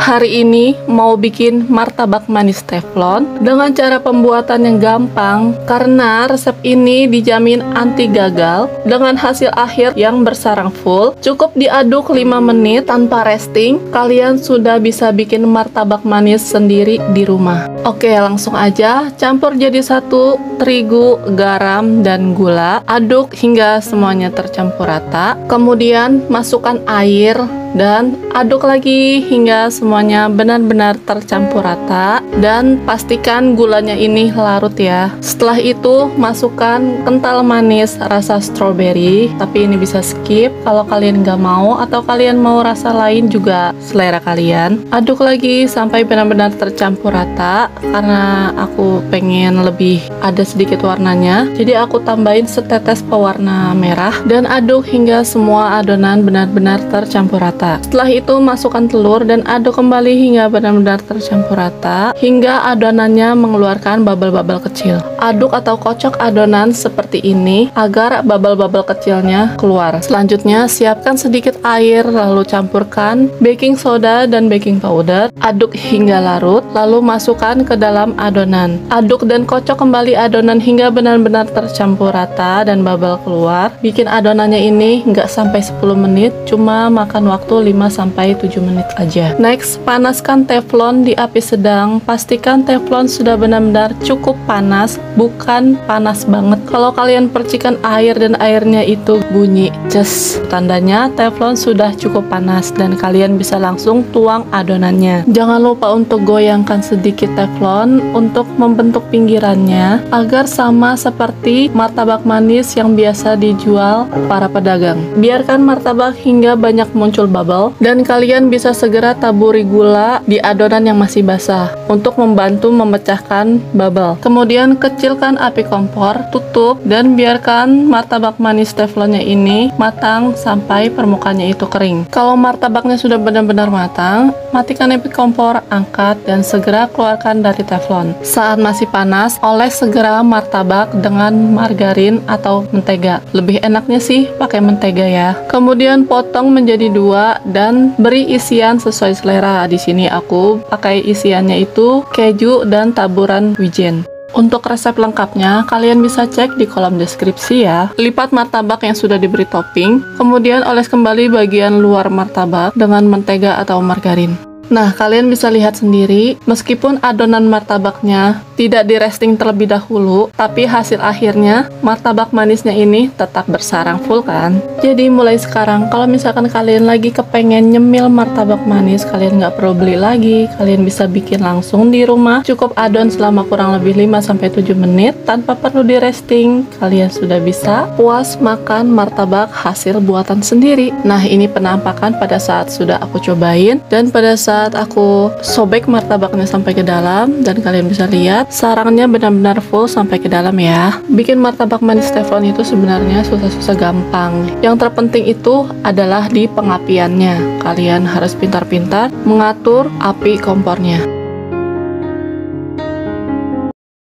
Hari ini mau bikin martabak manis teflon dengan cara pembuatan yang gampang, karena resep ini dijamin anti gagal dengan hasil akhir yang bersarang full. Cukup diaduk 5 menit tanpa resting, kalian sudah bisa bikin martabak manis sendiri di rumah. Oke, langsung aja campur jadi satu terigu, garam, dan gula. Aduk hingga semuanya tercampur rata. Kemudian masukkan air dan aduk lagi hingga semuanya benar-benar tercampur rata, dan pastikan gulanya ini larut ya. Setelah itu masukkan kental manis rasa strawberry, tapi ini bisa skip kalau kalian nggak mau, atau kalian mau rasa lain juga selera kalian. Aduk lagi sampai benar-benar tercampur rata, karena aku pengen lebih ada sedikit warnanya, jadi aku tambahin setetes pewarna merah, dan aduk hingga semua adonan benar-benar tercampur rata. Setelah itu masukkan telur dan aduk kembali hingga benar-benar tercampur rata, hingga adonannya mengeluarkan bubble-bubble kecil. Aduk atau kocok adonan seperti ini agar bubble-bubble kecilnya keluar. Selanjutnya siapkan sedikit air, lalu campurkan baking soda dan baking powder. Aduk hingga larut, lalu masukkan ke dalam adonan. Aduk dan kocok kembali adonan hingga benar-benar tercampur rata dan bubble keluar. Bikin adonannya ini nggak sampai 10 menit, cuma makan waktu 5-7 menit aja. Next, panaskan teflon di api sedang. Pastikan teflon sudah benar-benar cukup panas, bukan panas banget. Kalau kalian percikan air dan airnya itu bunyi ces, tandanya teflon sudah cukup panas dan kalian bisa langsung tuang adonannya. Jangan lupa untuk goyangkan sedikit teflon untuk membentuk pinggirannya agar sama seperti martabak manis yang biasa dijual para pedagang. Biarkan martabak hingga banyak muncul bubble, dan kalian bisa segera taburi gula di adonan yang masih basah untuk membantu memecahkan bubble. Kemudian kecilkan api kompor, tutup, dan biarkan martabak manis teflonnya ini matang sampai permukaannya itu kering. Kalau martabaknya sudah benar-benar matang, matikan api kompor, angkat, dan segera keluarkan dari teflon. Saat masih panas, oles segera martabak dengan margarin atau mentega. Lebih enaknya sih pakai mentega ya. Kemudian potong menjadi 2 dan beri isian sesuai selera. Di sini aku pakai isiannya itu keju dan taburan wijen. Untuk resep lengkapnya, kalian bisa cek di kolom deskripsi ya. Lipat martabak yang sudah diberi topping, kemudian oles kembali bagian luar martabak dengan mentega atau margarin. Nah, kalian bisa lihat sendiri, meskipun adonan martabaknya tidak di resting terlebih dahulu, tapi hasil akhirnya martabak manisnya ini tetap bersarang full kan. Jadi mulai sekarang, kalau misalkan kalian lagi kepengen nyemil martabak manis, kalian nggak perlu beli lagi, kalian bisa bikin langsung di rumah. Cukup adon selama kurang lebih 5-7 menit, tanpa perlu di resting, kalian sudah bisa puas makan martabak hasil buatan sendiri. Nah, ini penampakan pada saat sudah aku cobain, dan pada saat aku sobek martabaknya sampai ke dalam, dan kalian bisa lihat sarangnya benar-benar full sampai ke dalam ya. Bikin martabak manis teflon itu sebenarnya susah-susah gampang. Yang terpenting itu adalah di pengapiannya. Kalian harus pintar-pintar mengatur api kompornya.